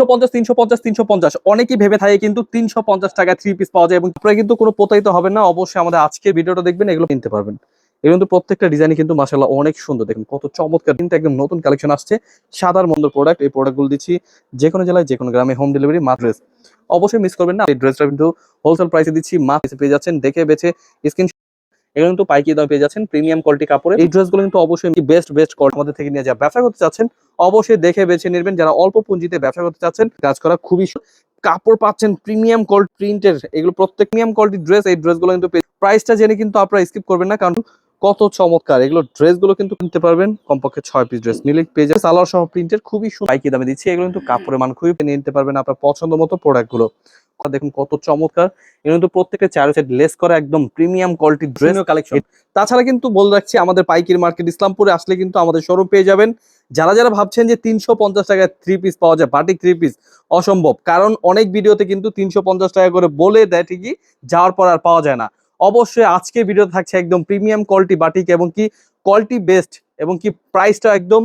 350 350 350 অনেকেই ভেবে থাকে কিন্তু 350 টাকা থ্রি পিস পাওয়া যায় এবং আপনারা কিন্তু কোনো প্রতারিত হবেন না। অবশ্যই আমাদের আজকের ভিডিওটা দেখবেন, এগুলো কিনতে পারবেন। এগুলো কিন্তু প্রত্যেকটা ডিজাইনই কিন্তু মাশাআল্লাহ অনেক সুন্দর, দেখুন কত চমৎকার, কিন্তু একদম নতুন কালেকশন আসছে, সাদার মন্দ প্রোডাক্ট। এই প্রোডাক্টগুলো দিচ্ছি যে কোনো জেলায় যে কোনো গ্রামে হোম ডেলিভারি মাত্র। অবশ্যই মিস করবেন না, এই ড্রেসটা কিন্তু হোলসেল প্রাইসে দিচ্ছি, মাত্র পেয়ে যাচ্ছেন দেখে বেছে স্ক্রিন। এগুলো কিন্তু পাইকারি দামে পেয়ে যাচ্ছেন প্রিমিয়াম কোয়ালিটি কাপড়ে। এই ড্রেসগুলো কিন্তু অবশ্যই বেস্ট কোয়ালিটি আমাদের থেকে নিয়ে যা ব্যবসা করতে চাচ্ছেন অবশ্যই দেখে বেছে নেবেন। যারা অল্প পুঁজিতে ব্যবসা করতে চাচ্ছেন, কাজ করা খুবই কাপড় পাচ্ছেন প্রিমিয়াম কোয়ালিটি প্রিন্টের, এগুলো প্রত্যেক প্রিমিয়াম কোয়ালিটি ড্রেস। এই ড্রেসগুলো কিন্তু প্রাইসটা জেনে কিন্তু আপনারা স্কিপ করবেন না, কারণ কত চমৎকার এগুলো ড্রেসগুলো কিন্তু কিনতে পারবেন কমপক্ষে 6 পিস ড্রেস নিলে পেয়ে যাবেন সালোয়ার সহ প্রিন্টের, খুবই পাইকারি দামে দিচ্ছি। এগুলো কিন্তু কাপড়ের মান খুবই নিয়ে নিতে পারবেন আপনার পছন্দ মতো প্রোডাক্টগুলো। দেখুন কত চমৎকার, এগুলো কিন্তু প্রত্যেকটা চারো সাইড লেস করা একদম প্রিমিয়াম কোয়ালিটি ড্রেস কালেকশন। তাছাড়া কিন্তু বলে রাখছি, আমাদের পাইকারি মার্কেট ইসলামপুরে আসলে কিন্তু আমাদের শোরুম পেয়ে যাবেন। যারা যারা ভাবছেন যে 350 টাকায় থ্রি পিস পাওয়া যায়, বাটিক থ্রি পিস, অসম্ভব। কারণ অনেক ভিডিওতে কিন্তু 350 টাকা করে বলে দেয় ঠিকই, যাওয়ার পর আর পাওয়া যায় না। অবশ্যই আজকে ভিডিওতে থাকছে একদম প্রিমিয়াম কোয়ালিটি বাটিক এবং কি কোয়ালিটি বেস্ট এবং কি প্রাইসটা একদম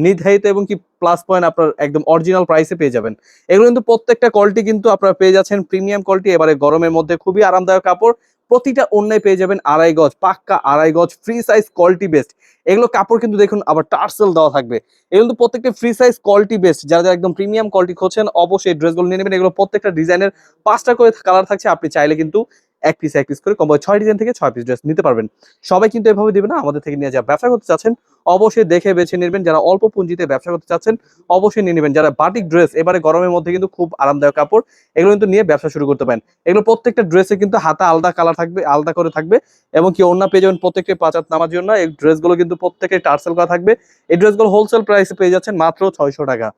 নির্ধারিত এবং কি প্লাস পয়েন্ট আপনার একদম অরিজিনাল প্রাইসে পেয়ে যাবেন। এগুলো কিন্তু প্রত্যেকটা কোয়ালিটি কিন্তু আপনারা পেয়ে যাচ্ছেন প্রিমিয়াম কোয়ালিটি। এবারে গরমের মধ্যে খুবই আরামদায়ক কাপড়, প্রতিটা অন্যায় পেয়ে যাবেন 2.5 গজ, পাক্কা 2.5 গজ, ফ্রি সাইজ, কোয়ালিটি বেস্ট। এগুলো কাপড় কিন্তু দেখুন আবার টার্সেল দেওয়া থাকবে। এগুলো কিন্তু প্রত্যেকটা ফ্রি সাইজ, কোয়ালিটি বেস্ট। যারা যারা একদম প্রিমিয়াম কোয়ালিটি খুঁজছেন অবশ্যই ড্রেসগুলো নিয়ে নেবেন। এগুলো প্রত্যেকটা ডিজাইনের 5টা করে কালার থাকছে, আপনি চাইলে কিন্তু এক পিস করে কম 6 ডিজাইন থেকে 6 পিস ড্রেস নিতে পারবেন। সবাই কিন্তু এভাবে দিবে না, আমাদের থেকে নিয়ে যা ব্যবসা করতে চাচ্ছেন অবশ্যই দেখে বেছে নেবেন। যারা অল্প পুঁজিতে ব্যবসা করতে চাচ্ছেন অবশ্যই নিয়ে নেবেন। যারা বাটিক ড্রেস, এবারে গরমের মধ্যে কিন্তু খুব আরামদায়ক কাপড়, এগুলো কিন্তু নিয়ে ব্যবসা শুরু করতে পারেন। এগুলো প্রত্যেকটা ড্রেসে কিন্তু হাতা আলাদা কালার থাকবে, আলাদা করে থাকবে এবং কি ওড়না পেয়ে যাবেন প্রত্যেকটা 5 হাত নামার জন্য। এই ড্রেসগুলো কিন্তু প্রত্যেকটা টার্সেল করা থাকবে। এই ড্রেসগুলো হোলসেল প্রাইসে পেয়ে যাচ্ছেন মাত্র 600 টাকা।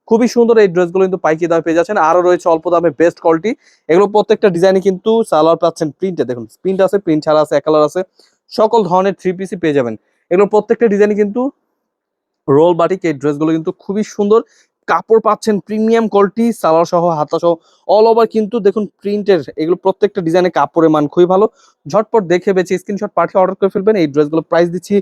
খুবই সুন্দর এই ড্রেসগুলো কিন্তু পাইকারি দামে পেয়ে যাচ্ছেন। আরো রয়েছে অল্প দামে বেস্ট কোয়ালিটি, এগুলো প্রত্যেকটা ডিজাইনে কিন্তু সালোয়ার পাচ্ছেন প্রিন্টে, দেখুন প্রিন্ট আছে, প্রিন্ট ছাড়া আছে, এক কালার আছে, সকল ধরনের থ্রি পিসই পেয়ে যাবেন। এগুলো প্রত্যেকটা ডিজাইনে কিন্তু রোল বাটিক। এই ড্রেসগুলো কিন্তু খুবই সুন্দর, কাপড় পাচ্ছেন প্রিমিয়াম কোয়ালিটি, সালোয়ার সহ হাতা সহ অল ওভার কিন্তু দেখুন প্রিন্টের। এগুলো প্রত্যেকটা ডিজাইনে কাপড়ের মান খুবই ভালো। ঝটপট দেখে বেছে স্ক্রিনশট পাঠিয়ে অর্ডার করে ফেলবেন। এই ড্রেসগুলো প্রাইস দিচ্ছি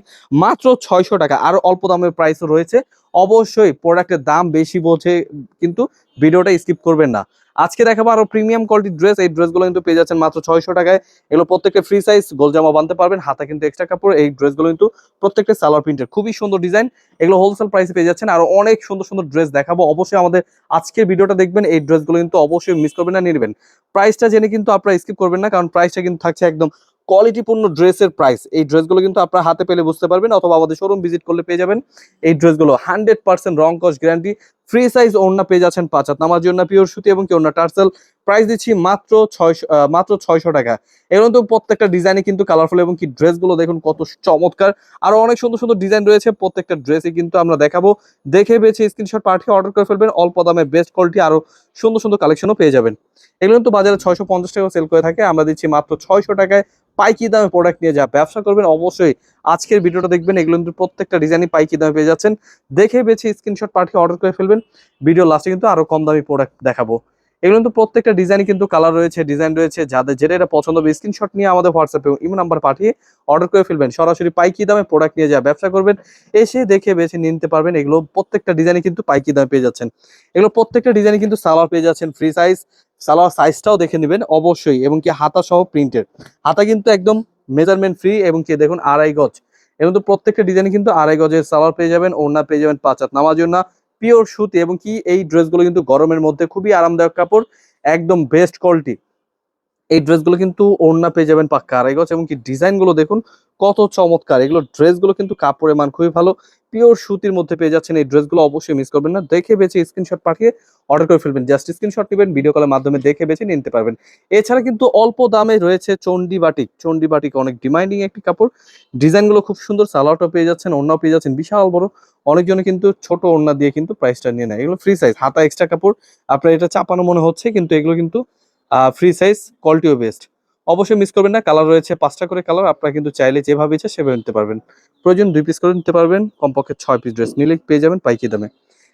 মাত্র 600 টাকা। আরো অল্প দামের প্রাইসও রয়েছে। অবশ্যই প্রোডাক্টের দাম বেশি বোঝে কিন্তু ভিডিওটা স্কিপ করবেন না। আজকে দেখাবো আরো প্রিমিয়াম কোয়ালিটির ড্রেস। এই ড্রেসগুলো কিন্তু পেয়ে যাচ্ছেন মাত্র 600 টাকায়। এগুলো প্রত্যেকটা ফ্রি সাইজ, গোল জামা বানতে পারবেন, হাতা কিন্তু এক্সট্রা কাপড়। এই ড্রেসগুলো কিন্তু প্রত্যেকটা সালোয়ার প্রিন্টের, খুবই সুন্দর ডিজাইন। এগুলো হোলসেল প্রাইসে পেয়ে যাচ্ছেন। আরো অনেক সুন্দর সুন্দর ড্রেস দেখাবো, অবশ্যই আমাদের আজকের ভিডিওটা দেখবেন। এই ড্রেসগুলো কিন্তু অবশ্যই মিস করবেন না, নিয়ে নেবেন। প্রাইসটা জেনে কিন্তু আপনারা স্কিপ করবেন না, কারণ প্রাইসটা কিন্তু থাকছে একদম কোয়ালিটিপূর্ণ ড্রেসের প্রাইস। এই ড্রেসগুলো কিন্তু আপনারা হাতে পেলে বুঝতে পারবেন, অথবা আমাদের শোরুম ভিজিট করলে পেয়ে যাবেন। এই ড্রেসগুলো 100% রং কস গ্যারান্টি, ফ্রি সাইজ ওড়না পেয়ে যাচ্ছেন 5 হাত নামার জন্য পিওর সুতি এবং কি ওড়না টার্সেল। প্রাইস দিচ্ছি মাত্র 600 টাকা। এর মধ্যে প্রত্যেকটা ডিজাইনে কিন্তু কালারফুল এবং কি ড্রেসগুলো দেখুন কত চমৎকার। আরো অনেক সুন্দর সুন্দর ডিজাইন রয়েছে, প্রত্যেকটা ড্রেসই কিন্তু আমরা দেখাবো। দেখে বেছে স্ক্রিনশট পাঠিয়ে অর্ডার করে ফেলবেন। অল্প দামে বেস্ট কোয়ালিটি আরো সুন্দর সুন্দর কালেকশনও পেয়ে যাবেন। এগুলো কিন্তু বাজারে 650 টাকা সেল করে থাকে, আমরা দিচ্ছি মাত্র 600 টাকায়। পাইকি দামে প্রোডাক্ট নিয়ে যা ব্যবসা করবেন অবশ্যই আজকের ভিডিওটা দেখবেন। এগুলো কিন্তু প্রত্যেকটা ডিজাইনই পাইকি দামে পেয়ে যাচ্ছেন। দেখে বেছে স্ক্রিনশট পাঠিয়ে অর্ডার করে ফেলবেন। ভিডিও লাস্টে কিন্তু আরো কম দামি প্রোডাক্ট দেখাবো। এগুলো কিন্তু প্রত্যেকটা ডিজাইনে কিন্তু কালার রয়েছে, ডিজাইন রয়েছে, যাদের যেটা এটা পছন্দ হবে স্ক্রিনশট নিয়ে আমাদের হোয়াটসঅ্যাপে ইমো নাম্বার পাঠিয়ে অর্ডার করে ফেলবেন। সরাসরি পাইকি দামে প্রোডাক্ট নিয়ে যা ব্যবসা করবেন, এসে দেখে বেছে নিয়ে নিতে পারবেন। এগুলো প্রত্যেকটা ডিজাইনে কিন্তু পাইকি দামে পেয়ে যাচ্ছেন। এগুলো প্রত্যেকটা ডিজাইনে কিন্তু সালোয়ার পেয়ে যাচ্ছেন ফ্রি সাইজ, সালোয়ার সাইজটাও দেখে নেবেন অবশ্যই এবং কি হাতা সহ প্রিন্টের। হাতা কিন্তু একদম মেজারমেন্ট ফ্রি এবং কি দেখুন 2.5 গজ। এবং তো প্রত্যেকটা ডিজাইনে কিন্তু 2.5 গজের সালোয়ার পেয়ে যাবেন, ওড়না পেয়ে যাবেন 5 হাত নামার জন্য পিওর সুতি এবং কি এই ড্রেসগুলো কিন্তু গরমের মধ্যে খুবই আরামদায়ক কাপড়, একদম বেস্ট কোয়ালিটি। এই ড্রেসগুলো কিন্তু ওড়না পেয়ে যাবেন পাক্কা 2.5 গজ এবং কি ডিজাইনগুলো দেখুন কত চমৎকার। এগুলো ড্রেসগুলো কিন্তু কাপড়ের মান খুবই ভালো, পিওর সুতির মধ্যে পেয়ে যাচ্ছেন। এই ড্রেসগুলো অবশ্যই মিস করবেন না, দেখে বেছে স্ক্রিনশট পাঠিয়ে অর্ডার করে ফেলবেন। জাস্ট স্ক্রিনশট নেবেন, ভিডিও কলের মাধ্যমে দেখে বেছে নিতে পারবেন। এছাড়া কিন্তু অল্প দামে রয়েছে চন্ডি বাটিক। চন্ডি বাটিক অনেক ডিমান্ডিং একটি কাপড়, ডিজাইনগুলো খুব সুন্দর, সালোয়ারটাও পেয়ে যাচ্ছেন, ওড়নাও পেয়ে যাচ্ছেন বিশাল বড়। অনেকজনে কিন্তু ছোট ওড়না দিয়ে কিন্তু প্রাইসটা নিয়ে নেয়। এগুলো ফ্রি সাইজ, হাতা এক্সট্রা কাপড়। আপনার এটা চাপানো মনে হচ্ছে কিন্তু এগুলো কিন্তু ফ্রি সাইজ, কোয়ালিটিও বেস্ট। অবশ্যই মিস করবেন না। কালার রয়েছে 5টা করে কালার, আপনারা কিন্তু চাইলে যেভাবে ইচ্ছা সেভাবে নিতে পারবেন। প্রয়োজন 2 পিস করে নিতে পারবেন, কমপক্ষে 6 পিস ড্রেস নিলে পেয়ে যাবেন পাইকি দামে।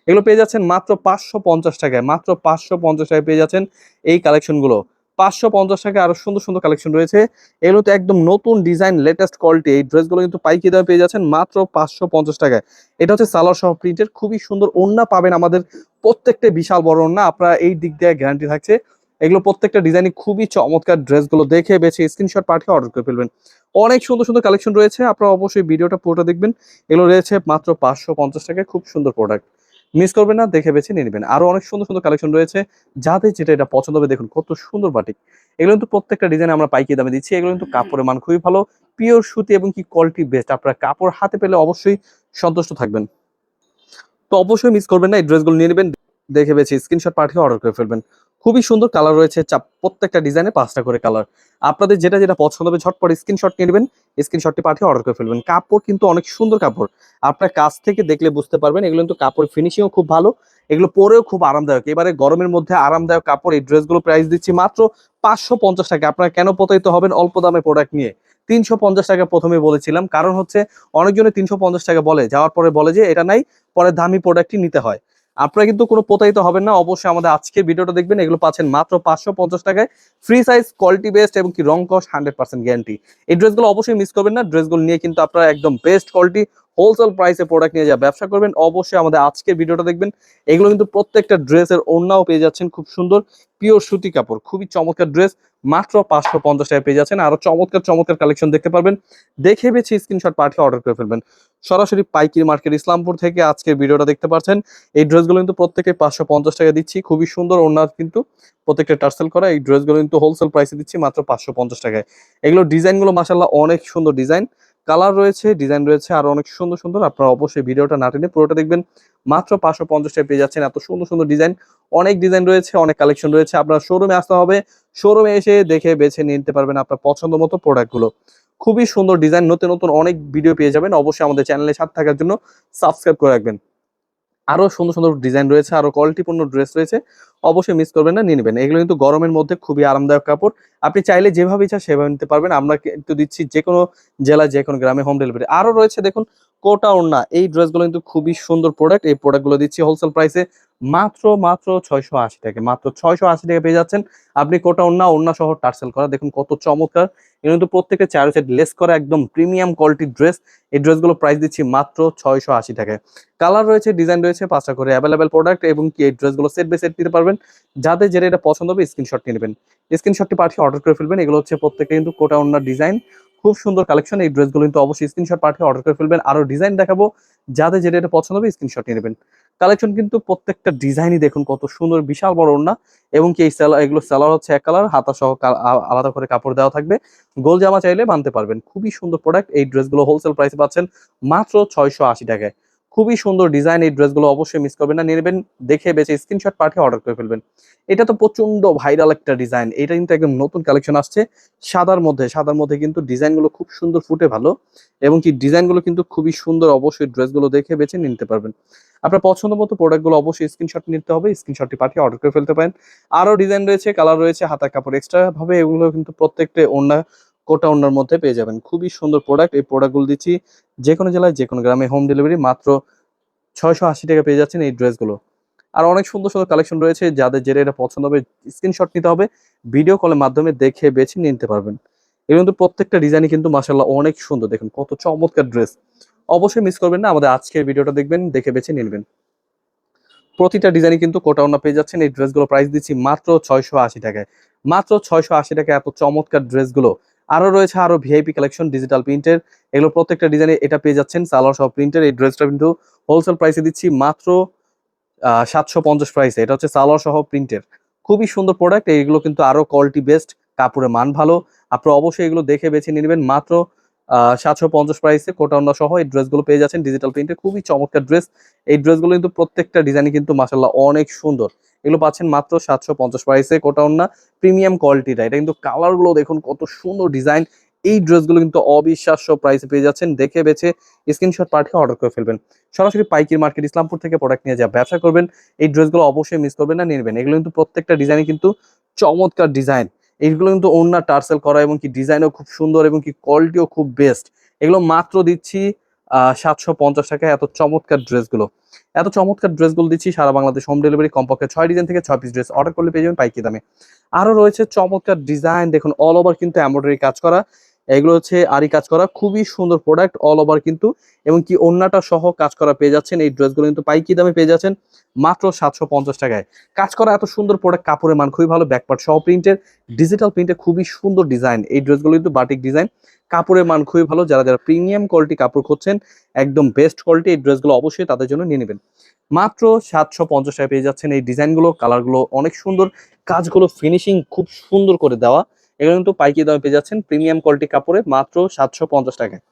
এগুলো পেয়ে যাচ্ছেন মাত্র 550 টাকায়, মাত্র 550 টাকায় পেয়ে যাচ্ছেন এই কালেকশনগুলো। 550 টাকা আরো সুন্দর সুন্দর কালেকশন রয়েছে। এগুলো তো একদম নতুন ডিজাইন, লেটেস্ট কোয়ালিটি। এই ড্রেসগুলো কিন্তু পাইকারি দামে পেয়ে যাচ্ছেন মাত্র 550 টাকায়। এটা হচ্ছে সালোয়ার সহ প্রিন্টের, খুবই সুন্দর ওড়না পাবেন আমাদের প্রত্যেকটা বিশাল বড় ওড়না, আপনারা এই দিক দিয়ে গ্যারান্টি থাকছে। এগুলো প্রত্যেকটা ডিজাইনই খুবই চমৎকার। ড্রেসগুলো দেখে বেছে স্ক্রিনশট পাঠিয়ে অর্ডার করে ফেলবেন। অনেক সুন্দর সুন্দর কালেকশন রয়েছে, আপনারা অবশ্যই ভিডিওটা পুরোটা দেখবেন। এগুলো রয়েছে মাত্র 550 টাকায়, খুব সুন্দর প্রোডাক্ট, মিস করবেন না, দেখে বেছে নিয়ে নেবেন। আরো অনেক সুন্দর সুন্দর কালেকশন রয়েছে, যাদের যেটা এটা পছন্দ হবে। দেখুন কত সুন্দর বাটিক, এগুলো কিন্তু প্রত্যেকটা ডিজাইন আমরা পাইকারি দামে দিচ্ছি। এগুলো কিন্তু কাপড়ের মান খুবই ভালো, পিওর সুতি এবং কি কোয়ালিটি বেস্ট। আপনারা কাপড় হাতে পেলে অবশ্যই সন্তুষ্ট থাকবেন। তো অবশ্যই মিস করবেন না, এই ড্রেসগুলো নিয়ে নেবেন, দেখে বেছে স্ক্রিনশট পাঠিয়ে অর্ডার করে ফেলবেন। খুবই সুন্দর কালার রয়েছে, প্রত্যেকটা ডিজাইনে 5টা করে কালার। আপনাদের যেটা যেটা পছন্দ হবে ঝটপট স্ক্রিনশট নিয়ে নেবেন, স্ক্রিনশটটি পাঠিয়ে অর্ডার করে ফেলবেন। কাপড় কিন্তু অনেক সুন্দর কাপড়, আপনার কাছ থেকে দেখলে বুঝতে পারবেন। এগুলো কিন্তু কাপড় ফিনিশিংও খুব ভালো, এগুলো পরেও খুব আরামদায়ক। এবারে গরমের মধ্যে আরামদায়ক কাপড়। এই ড্রেসগুলো প্রাইস দিচ্ছি মাত্র 550 টাকা। আপনারা কেন প্রতারিত হবেন অল্প দামে প্রোডাক্ট নিয়ে? 350 টাকা প্রথমে বলেছিলাম, কারণ হচ্ছে অনেকজনে 350 টাকা বলে, যাওয়ার পরে বলে যে এটা নাই, পরে দামি প্রোডাক্টই নিতে হয়। আপনারা কিন্তু কোনো প্রতারিত হবেন না, অবশ্যই আমাদের আজকের ভিডিওটা দেখবেন। এগুলো পাচ্ছেন মাত্র 550 টাকায়, ফ্রি সাইজ, কোয়ালিটি বেস্ট এবং কি রং কস 100% গ্যারান্টি। এই ড্রেসগুলো অবশ্যই মিস করবেন না। ড্রেসগুলো নিয়ে কিন্তু আপনারা একদম বেস্ট কোয়ালিটি হোলসেল প্রাইসে প্রোডাক্ট নিয়ে যা ব্যবসা করবেন, অবশ্যই আমাদের আজকের ভিডিওটা দেখবেন। এগুলো কিন্তু প্রত্যেকটা ড্রেসের ওড়নাও পেয়ে যাচ্ছেন খুব সুন্দর পিওর সুতি কাপড়, খুবই চমৎকার ড্রেস। মাত্র 550 টাকায় পেয়ে যাচ্ছেন। আরো চমৎকার চমৎকার কালেকশন দেখতে পারবেন, দেখে বেছে স্ক্রিনশট পাঠিয়ে অর্ডার করে ফেলবেন। সরাসরি পাইকারি মার্কেট ইসলামপুর থেকে আজকের ভিডিওটা দেখতে পাচ্ছেন। এই ড্রেসগুলো কিন্তু প্রত্যেকে 550 টাকা দিচ্ছি, খুবই সুন্দর ওড়না কিন্তু প্রত্যেকটা টার্সেল করা। এই ড্রেসগুলো কিন্তু হোলসেল প্রাইসে দিচ্ছি মাত্র 550 টাকায়। এগুলো ডিজাইনগুলো মাশাআল্লাহ অনেক সুন্দর ডিজাইন, কালার রয়েছে, ডিজাইন রয়েছে আরো অনেক সুন্দর সুন্দর। আপনারা অবশ্যই ভিডিওটা না টেনে পুরোটা দেখবেন। মাত্র 550 টাকায় পেয়ে যাচ্ছেন এত সুন্দর সুন্দর ডিজাইন। অনেক ডিজাইন রয়েছে, অনেক কালেকশন রয়েছে। আপনার শোরুমে আসতে হবে, শোরুমে এসে দেখে বেছে নিতে পারবেন আপনার পছন্দ মতো প্রোডাক্টগুলো। খুবই সুন্দর ডিজাইন, নতুন নতুন অনেক ভিডিও পেয়ে যাবেন। অবশ্যই আমাদের চ্যানেলের সাথে থাকার জন্য সাবস্ক্রাইব করে রাখবেন। আরো সুন্দর সুন্দর ডিজাইন রয়েছে, আরো কোয়ালিটিপূর্ণ ড্রেস রয়েছে, অবশ্যই মিস করবেন না, নিয়ে নেবেন। এগুলো কিন্তু গরমের মধ্যে খুবই আরামদায়ক কাপড়, আপনি চাইলে যেভাবে ইচ্ছা সেভাবে নিতে পারবেন। আমরা কিন্তু দিচ্ছি যে কোনো জেলায় যে কোনো গ্রামে হোম ডেলিভারি। আরো রয়েছে দেখুন কোটা ওড়না, এই ড্রেসগুলো কিন্তু খুবই সুন্দর প্রোডাক্ট। এই প্রোডাক্টগুলো দিচ্ছি হোলসেল প্রাইসে মাত্র মাত্র 680 টাকা। মাত্র 680 টাকা পেয়ে যাচ্ছেন আপনি কোটা ওড়না, ওড়না সহ টার্সেল করা। দেখুন কত চমৎকার, এগুলো কিন্তু প্রত্যেকটা চার সাইড লেস করা, একদম প্রিমিয়াম কোয়ালিটির ড্রেস। এই ড্রেসগুলো প্রাইস দিচ্ছি মাত্র 680 টাকায়। কালার রয়েছে, ডিজাইন রয়েছে, 5টা করে অ্যাভেলেবেল প্রোডাক্ট এবং কি এই ড্রেসগুলো সেট বাই সেট নিতে পারবেন। যাদের যেটা এটা পছন্দ হবে স্ক্রিনশট নিয়ে নেবেন, স্ক্রিনশটটি পাঠিয়ে অর্ডার করে ফেলবেন। এগুলো হচ্ছে প্রত্যেকটা কিন্তু কোটা ওড়নার ডিজাইন, খুব সুন্দর কালেকশন। এই ড্রেসগুলো কিন্তু অবশ্যই স্ক্রিনশট পাঠিয়ে অর্ডার করে ফেলবেন। আরো ডিজাইন দেখাবো, যাদের যেটা এটা পছন্দ হবে স্ক্রিনশট নিয়ে নেবেন। কালেকশন কিন্তু প্রত্যেকটা ডিজাইনই দেখুন কত সুন্দর, বিশাল বড় ওড়না এবং কি এই সেলার, এগুলো সেলার হচ্ছে এক কালার, হাতা সহ আলাদা করে কাপড় দেওয়া থাকবে। গোল জামা চাইলে বানতে পারবেন। খুবই সুন্দর প্রোডাক্ট। এই ড্রেসগুলো হোলসেল প্রাইসে পাচ্ছেন মাত্র 680 টাকায়। খুবই সুন্দর ডিজাইন, এই ড্রেসগুলো অবশ্যই মিস করবেন না, নিয়ে নেবেন, দেখে বেছে স্ক্রিনশট পাঠিয়ে অর্ডার করে ফেলবেন। এটা তো প্রচন্ড ভাইরাল একটা ডিজাইন, এটা কিন্তু একদম নতুন কালেকশন আসছে সাদার মধ্যে। সাদার মধ্যে কিন্তু ডিজাইনগুলো খুব সুন্দর ফুটে ভালো এবং কি ডিজাইনগুলো কিন্তু খুবই সুন্দর। অবশ্যই ড্রেসগুলো দেখে বেছে নিতে পারবেন। আপনার পছন্দ মতো প্রোডাক্টগুলো অবশ্যই স্ক্রিনশট নিতে হবে, স্ক্রিনশটটি পাঠিয়ে অর্ডার করে ফেলতে পারেন। আরো ডিজাইন রয়েছে, কালার রয়েছে, হাতার কাপড় এক্সট্রা ভাবে, এগুলো কিন্তু প্রত্যেকটা ওড়না, কোটা ওড়নার মধ্যে পেয়ে যাবেন। খুবই সুন্দর প্রোডাক্ট। এই প্রোডাক্টগুলো দিচ্ছি যে কোনো জেলায় যে কোনো গ্রামে হোম ডেলিভারি, মাত্র 680 টাকা পেয়ে যাচ্ছেন এই ড্রেসগুলো। আর অনেক সুন্দর সুন্দর কালেকশন রয়েছে, যাদের যেটা এটা পছন্দ হবে স্ক্রিনশট নিতে হবে, ভিডিও কলের মাধ্যমে দেখে বেছে নিতে পারবেন। এগুলো কিন্তু প্রত্যেকটা ডিজাইনই কিন্তু মাশাআল্লাহ অনেক সুন্দর, দেখুন কত চমৎকার ড্রেস। অবশ্যই মিস করবেন না, আমাদের আজকের ভিডিওটা দেখবেন, দেখে বেছে নিবেন। প্রতিটা ডিজাইনই কিন্তু কোটা ওড়না পেয়ে যাচ্ছেন। এই ড্রেসগুলো প্রাইস দিচ্ছি মাত্র 680 টাকায়। মাত্র 680 টাকায় এত চমৎকার ড্রেসগুলো। আরো রয়েছে আরো ভিআইপি কালেকশন ডিজিটাল প্রিন্টের, এগুলো প্রত্যেকটা ডিজাইনে এটা পেয়ে যাচ্ছেন সালোয়ার সহ প্রিন্টের। এই ড্রেসটা কিন্তু হোলসেল প্রাইসে দিচ্ছি মাত্র 750 প্রাইসে। এটা হচ্ছে সালোয়ার সহ প্রিন্টের, খুবই সুন্দর প্রোডাক্ট। এইগুলো কিন্তু আরো কোয়ালিটি বেস্ট, কাপড়ের মান ভালো। আপনারা অবশ্যই এগুলো দেখে বেছে নিয়ে নেবেন। মাত্র 750 প্রাইসে কোটা ওড়না সহ এই ড্রেসগুলো পেয়ে যাচ্ছেন ডিজিটাল প্রিন্টে, খুবই চমৎকার ড্রেস। এই ড্রেসগুলো কিন্তু প্রত্যেকটা ডিজাইনই কিন্তু মাশাআল্লাহ অনেক সুন্দর। এগুলো পাচ্ছেন মাত্র 750 প্রাইসে, কোটা ওড়না প্রিমিয়াম কোয়ালিটিটা। এটা কিন্তু কালারগুলো দেখুন কত সুন্দর ডিজাইন। এই ড্রেসগুলো কিন্তু অবিশ্বাস্য প্রাইসে পেয়ে যাচ্ছেন, দেখে বেছে স্ক্রিনশট পাঠিয়ে অর্ডার করে ফেলবেন। সরাসরি পাইকারি মার্কেট ইসলামপুর থেকে প্রোডাক্ট নিয়ে যা ব্যবসা করবেন, এই ড্রেসগুলো অবশ্যই মিস করবেন না, নিয়ে নেবেন। এগুলো কিন্তু প্রত্যেকটা ডিজাইনই কিন্তু চমৎকার ডিজাইন। এইগুলো কিন্তু ওড়না টার্সেল করা এবং কি ডিজাইনও খুব সুন্দর এবং কি কোয়ালিটিও খুব বেস্ট। এগুলো মাত্র দিচ্ছি 750 টাকায় এত চমৎকার ড্রেসগুলো। এত চমৎকার ড্রেসগুলো দিচ্ছি সারা বাংলাদেশ হোম ডেলিভারি, কমপক্ষে 6 ডিজাইন থেকে 6 পিস ড্রেস অর্ডার করলে পেয়ে যাবেন পাইকারি দামে। আরো রয়েছে চমৎকার ডিজাইন, দেখুন অল ওভার কিন্তু এমব্রয়ডারি কাজ করা, এগুলো হচ্ছে আরি কাজ করা, খুবই সুন্দর প্রোডাক্ট অল ওভার কিন্তু, এবং কি ওন্নাটা সহ কাজ করা পেয়ে যাচ্ছেন। এই ড্রেসগুলো কিন্তু পাইকারি দামে পেয়ে যাচ্ছেন মাত্র 750 টাকায়। কাজ করা এত সুন্দর প্রোডাক্ট, কাপড়ের মান খুবই ভালো, ব্যাকপার্ট সহ প্রিন্টের, ডিজিটাল প্রিন্টে খুবই সুন্দর ডিজাইন। এই ড্রেসগুলো কিন্তু বাটিক ডিজাইন, কাপড়ের মান খুবই ভালো। যারা যারা প্রিমিয়াম কোয়ালিটি কাপড় খুঁজছেন, একদম বেস্ট কোয়ালিটি এই ড্রেসগুলো অবশ্যই তাদের জন্য নিয়ে নেবেন। মাত্র 750 টাকায় পেয়ে যাচ্ছেন এই ডিজাইনগুলো, কালারগুলো অনেক সুন্দর, কাজগুলো ফিনিশিং খুব সুন্দর করে দেওয়া। এগুলো কিন্তু পাইকারি দামে পেয়ে যাচ্ছেন প্রিমিয়াম কোয়ালিটি কাপড়ে মাত্র 750 টাকায়।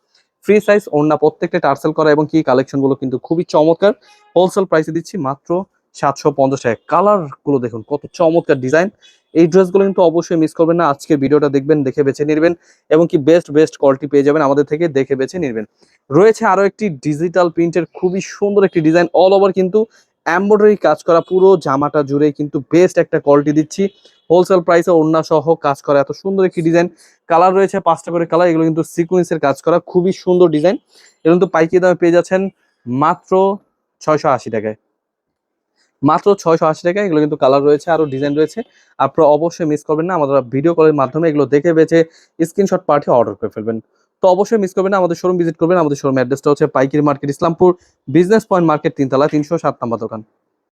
ফ্রি সাইজ ওড়না প্রত্যেকটা টার্সেল করা, এবং কি কালেকশনগুলো কিন্তু খুবই চমৎকার। হোলসেল প্রাইসে দিচ্ছি মাত্র 750 টাকায়। কালারগুলো দেখুন কত চমৎকার ডিজাইন। এই ড্রেসগুলো কিন্তু অবশ্যই মিস করবেন না, আজকের ভিডিওটা দেখবেন, দেখে বেছে নিবেন, এবং কি বেস্ট বেস্ট কোয়ালিটি পেয়ে যাবেন আমাদের থেকে, দেখে বেছে নিবেন। রয়েছে আরো একটি ডিজিটাল প্রিন্টের খুবই সুন্দর একটি ডিজাইন, অল ওভার কিন্তু এমব্রয়ডারি কাজ করা, পুরো জামাটা জুড়ে কিন্তু বেস্ট একটা কোয়ালিটি দিচ্ছি। হোলসেল প্রাইসে ওড়না সহ কাজ করা, এত সুন্দর একটি ডিজাইন। কালার রয়েছে 5টা করে কালার, এগুলো কিন্তু সিকোয়েন্সের কাজ করা, খুবই সুন্দর ডিজাইন। এগুলো কিন্তু পাইকারি দামে পেয়ে যাচ্ছেন মাত্র 680 টাকায়। মাত্র 680 টাকায়। এগুলো কিন্তু কালার রয়েছে, আরো ডিজাইন রয়েছে, আপনারা অবশ্যই মিস করবেন না। আমাদের ভিডিও কলের মাধ্যমে এগুলো দেখে বেছে স্ক্রিনশট পাঠিয়ে অর্ডার করে ফেলবেন। তো অবশ্যই মিস করবেন না, আমাদের শোরুম ভিজিট করবেন। আমাদের শোরুম অ্যাড্রেসটা হচ্ছে পাইকারি market, Islampur business point market, 3 তলা, 307 নম্বর দোকান।